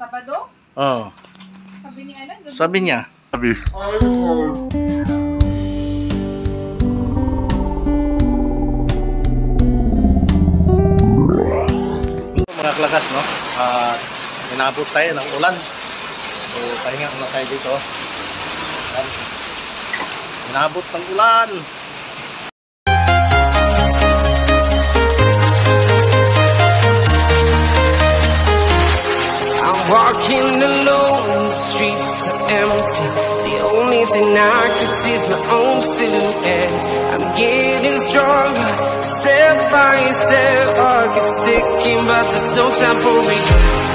Sabado? Oo. Sabi ni ano? Sabi niya. Mga klakas, no? Inabot tayo ng ulan. So, pahinga muna tayo dito. Inabot ng ulan. Walking alone, the streets are empty. The only thing I can see is my own silhouette. I'm getting stronger, step by step. Heart is ticking, but there's no time for regrets.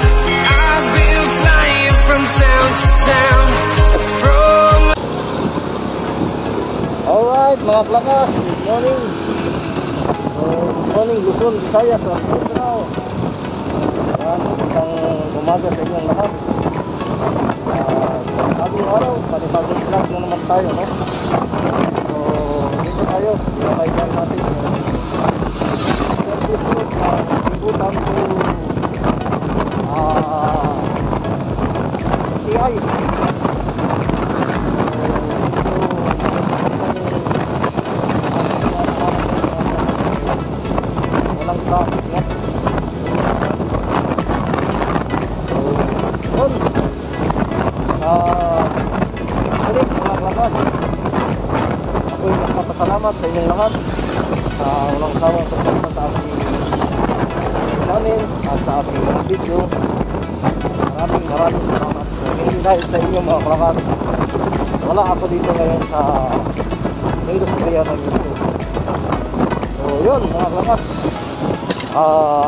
I've been flying from town to town. Alright, mga klakas, good morning. Good morning, Luzon, Visayas, Mindanao. Isang umaga sa inyong lahat. Bagong araw, panibagong vlog na naman tayo, no? So, dito tayo, pinapailan natin yung service road na ibutan to TI. Walang traffic, no? Balik mga klakas, ako'y nagpapasalamat sa inyong lahat sa walang sawang suporta sa aking channel at sa aking mga video. Maraming salamat. Hindi dahil sa inyo mga klakas, wala ako dito ngayon sa industriya ng YouTube. So yun mga klakas,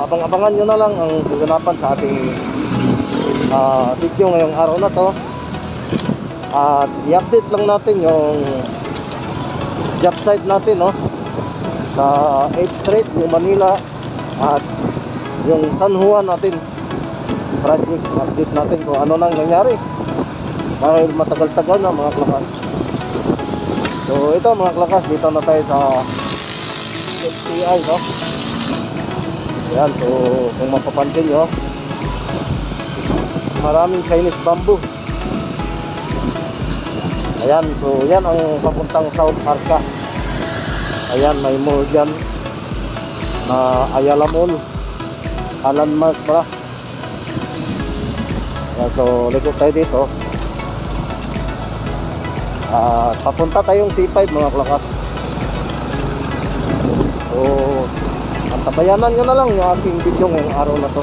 abang-abangan nyo na lang ang gaganapan sa ating video ngayong araw na to. At i-update lang natin yung job site natin, no? Sa 8th Street, yung Manila at yung San Juan natin project. Update natin kung ano nang nangyari dahil matagal-tagal na mga klakas. So ito mga klakas, dito na tayo sa FCI, no? Yan, so kung mapapansin nyo, maraming Chinese bamboo. Ayan, so yan ang papuntang South Arca. Ayan, may mall dyan na Ayala Mall, landmark pala. Ayan, so likod tayo dito. Papunta tayong C5 mga klakas. So antabayanan nyo na lang yung aking video ngayong araw na to.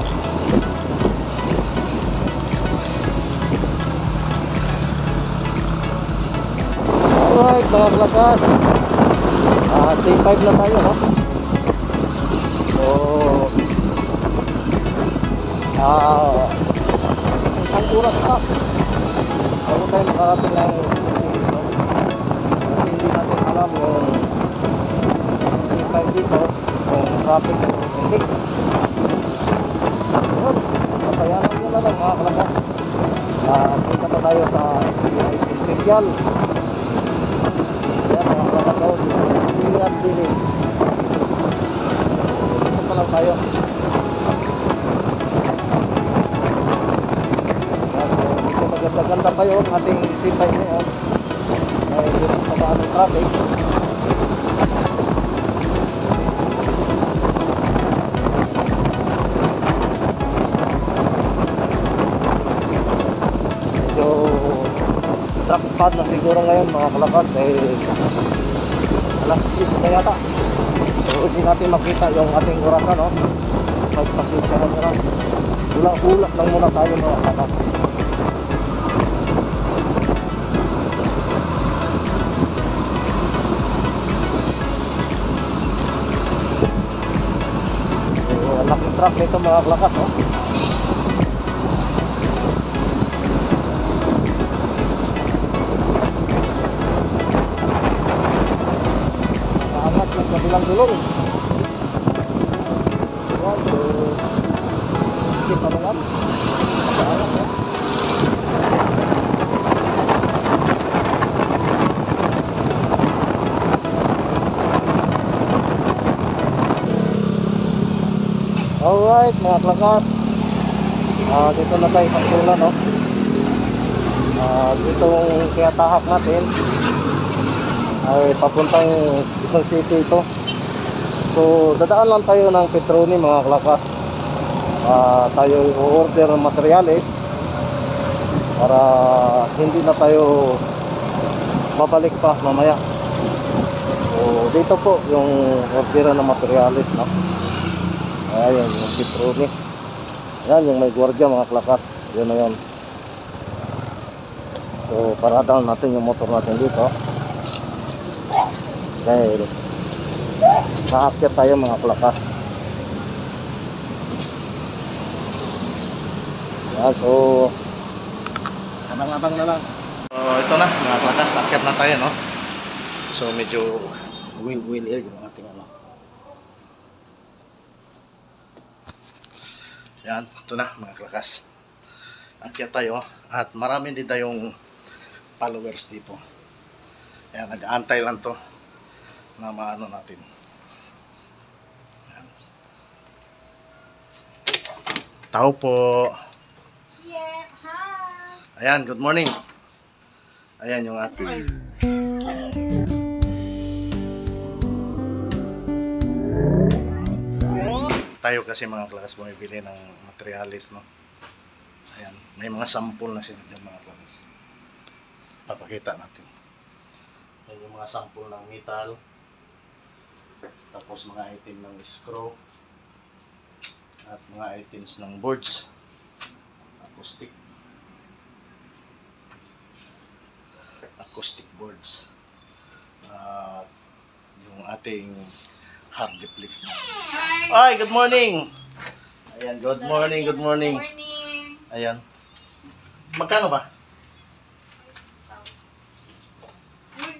Alright mga klakas, C5 na tayo, no? So isang oras na bago tayo makarating ng C5, no? Kasi hindi natin alam yung C5 dito kung traffic o hindi. Yun, papayanan nyo na lang mga klakas. Punta na tayo sa Imperial. Imperial Village. Dito pa lang tayo. Dito maganda-ganda pa yung ating C5 ngayon dahil dito sa baan ng traffic. Medyo traffic pad na siguro ngayon mga kalakas dahil alas 10 na yata. So hindi natin makita yung ating orasan, no? Magpasensya na nila. Hula-hula lang muna tayo mga kalakas. So laking truck nito mga kalakas, no? Kabilang dulong. Ayan, so kita mo lang. Alright mga klakas, Dito na tayo sa tuna, no? Ditong tinatahak natin ay papuntang Quezon City ito. So dadaan lang tayo ng Petroni mga kalakas. Tayo i-order ng materyales para hindi na tayo babalik pa mamaya. So dito po yung orderan ng materyales, no? Ayan yung Petroni. Ayan yung may gwardiya mga kalakas. Yun na yun. So paradaan natin yung motor natin dito. Dahil nakaakyat tayo mga kalakas. Ayan, so abang-abang na lang. So ito na mga kalakas, akyat na tayo, no? So medyo wheel yung ating ano. Yan, ito na mga kalakas. Akyat tayo at marami din tayong followers dito. Ayan, nag-aantay lang to na maano natin. Ayan. Tao po. Yeah, hi. Ayan, good morning. Ayan yung ating tayo kasi mga kalakas bumibili ng materialis, no? Ayan, may mga sample na sila dyan mga kalakas. Papakita natin. Ayan yung mga sample ng metal. Tapos mga item ng screw. At mga items ng boards. Acoustic boards. At yung ating hard duplex. Hi, good morning. Ayan, good morning. Morning. Ayan. Magkano ba?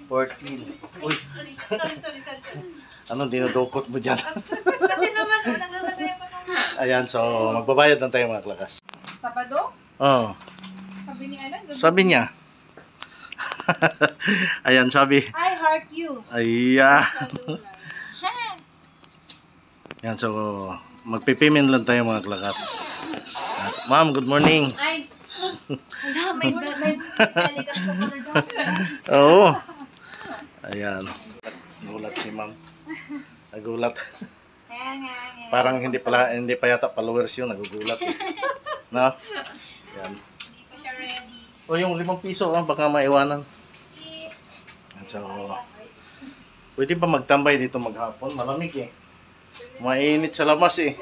14. Uy, Sorry. ano dinudukot mo dyan? Kasi naman, naglalagay pa naman. Ayan, so magbabayad lang tayo mga klakas. Sabado? Oo. Sabi ni ano? Sabi niya. Ayan, sabi. I heart you. Ayan. Ayan, so magpipayment lang tayo mga klakas. At, ma'am, good morning. Ay, may balikas pa pala doon. Oo. Ayan. Nagulat si ma'am. Nagulat. Nga. Parang hindi pa yata followers yun. Nagugulat. No? Ayan. Hindi pa siya ready. O yung 5 piso, baka maiwanan. So, pwede ba magtambay dito maghapon? Malamig eh. Mainit sa labas eh.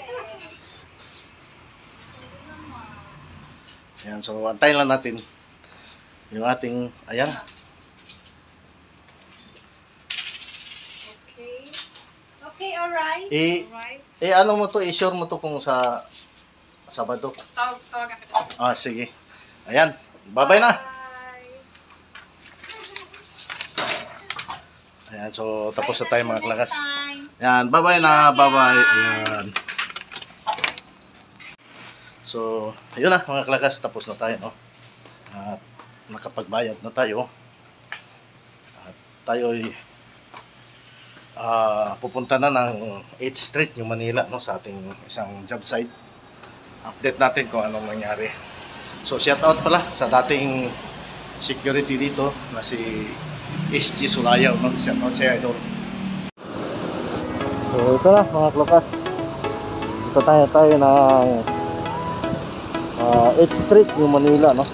Ayan, so antayin lang natin yung ating, ayan. Okay, alright. Ano mo to, i-sure mo to kung sa Sabado. Tawagan kita. Sige. Ayan, bye-bye na. Ayan, so tapos na tayo mga klakas. Ayan, bye-bye na, bye-bye. Ayan. So, ayun na mga klakas, tapos na tayo, no? At nakapagbayad na tayo. At tayo ay pupunta na ng 8th Street, New Manila, no? Sa ating isang job site. Update natin kung anong nangyari. So, shout out pala sa dating security dito na si SG Sulayaw, no? Shout out sa idol. So, ito na mga klakas. Ito tayo ng 8th Street, New Manila, no?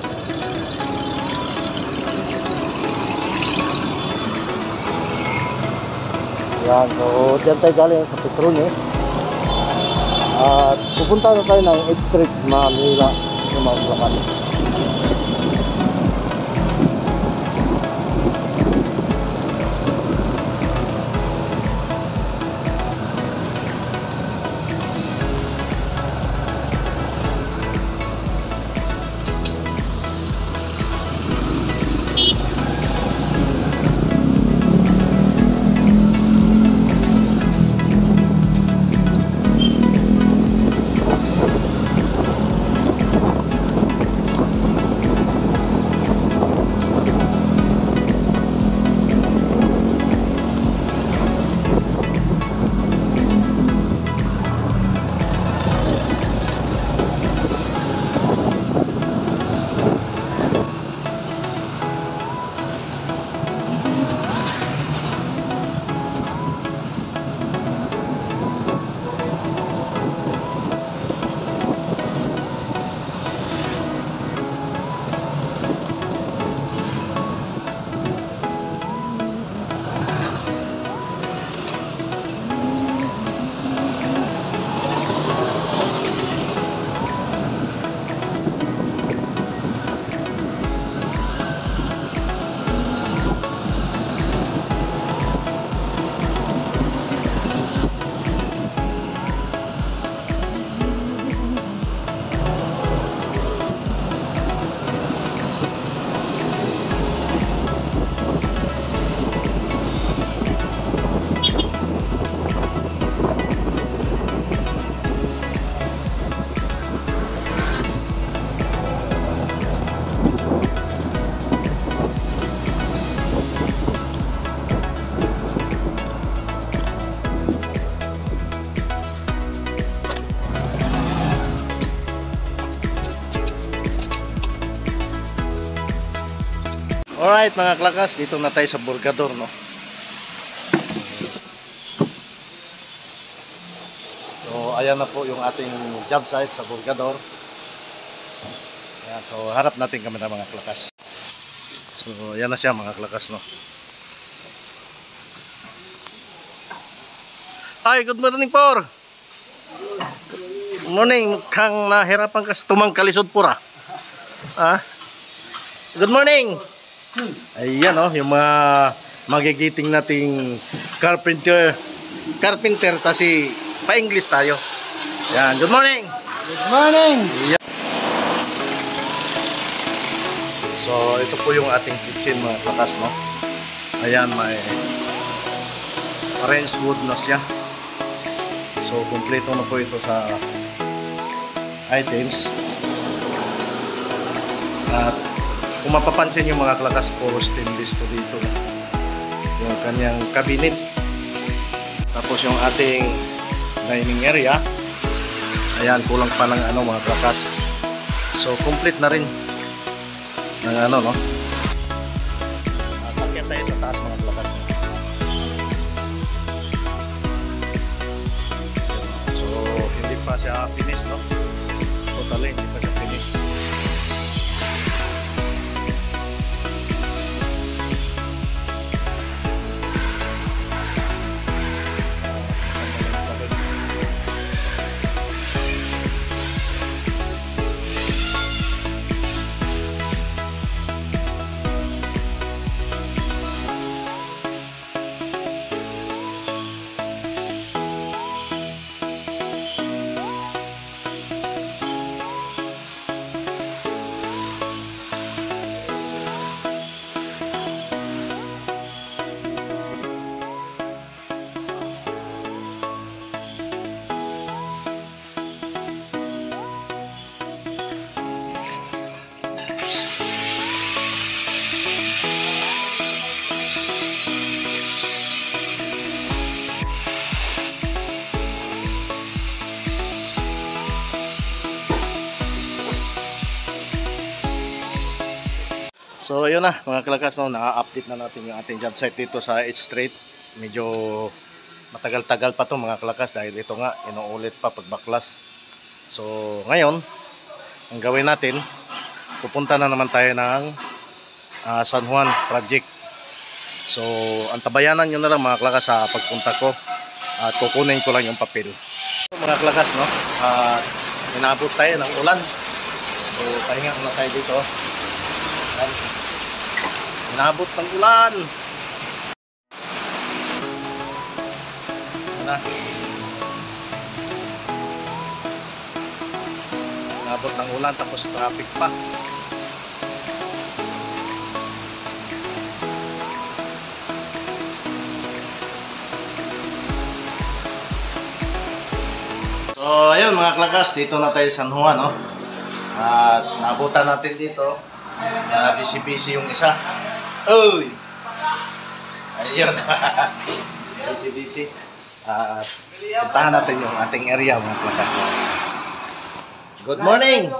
Yan, so dyan tayo galing sa Petroni. At pupunta na tayo ng 8th Street, Manila, yung mga klakas. Alright mga klakas, dito na tayo sa Burgador, no? So ayan na po yung ating job site sa Burgador. Ayan, so harap natin kami na mga klakas. So ayan na siya mga klakas, no? Hi, good morning por. Good morning, kang nahirapan ka sa tumang kalisod pura. Ah? Good morning. Ayan, oh, yung mga magigiting nating carpenter kasi pa-English tayo. Ayan, good morning. Good morning! Ayan. So ito po yung ating kitchen mga klakas, no? Ayan, may orange wood na siya. So kompleto na po ito sa items. At kung mapapansin yung mga klakas, puro stainless to dito. Yung kanyang cabinet. Tapos yung ating dining area. Ayan, kulang pa ng ano mga klakas. So complete na rin ng ano, no? At akyat tayo sa taas mga klakas. So hindi pa siya finish, no? Totally hindi pa siya finish. So ayun na mga klakas, no, na-update na natin yung ating job site dito sa 8th Street. Medyo matagal-tagal pa to mga klakas dahil ito nga inuulit pa pagbaklas. So ngayon, ang gawin natin, pupunta na naman tayo ng San Juan project. So antabayanan nyo na lang mga klakas sa pagpunta ko at kukunin ko lang yung papel. So, mga klakas, no, inabot tayo ng ulan. So pahinga na tayo dito. Inabot ng ulan. Inabot ng ulan tapos traffic pa. So ayun mga klakas, dito na tayo sa San Juan, no? At naabutan natin dito. Busy-busy yung isa. Uy! Ayun. Busy-busy. Puntahan natin yung ating area mga klakas. Good morning!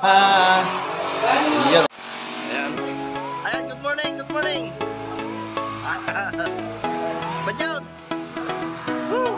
Ayun. Ayan, good morning! Good morning! Bajaw! Woo!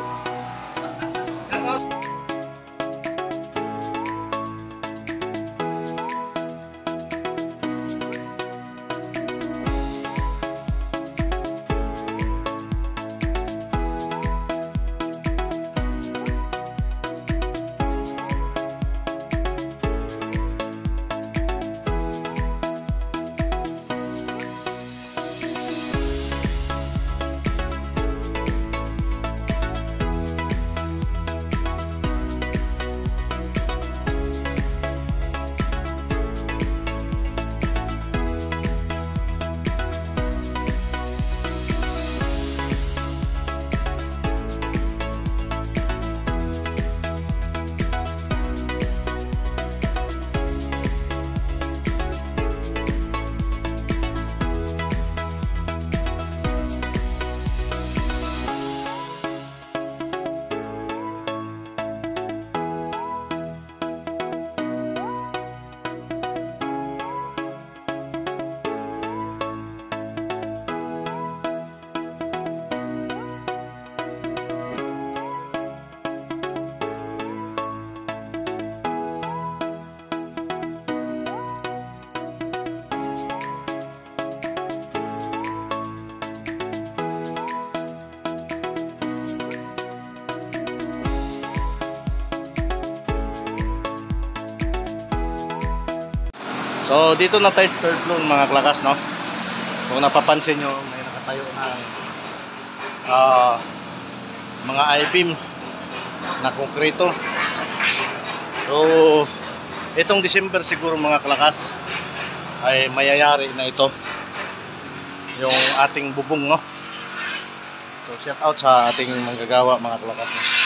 So dito na tayo sa third floor mga klakas, no? Kung napapansin nyo, may nakatayo na mga I-beam na konkreto. So itong December siguro mga klakas ay mayayari na ito yung ating bubong, no? So shout out sa ating manggagawa mga klakas, no?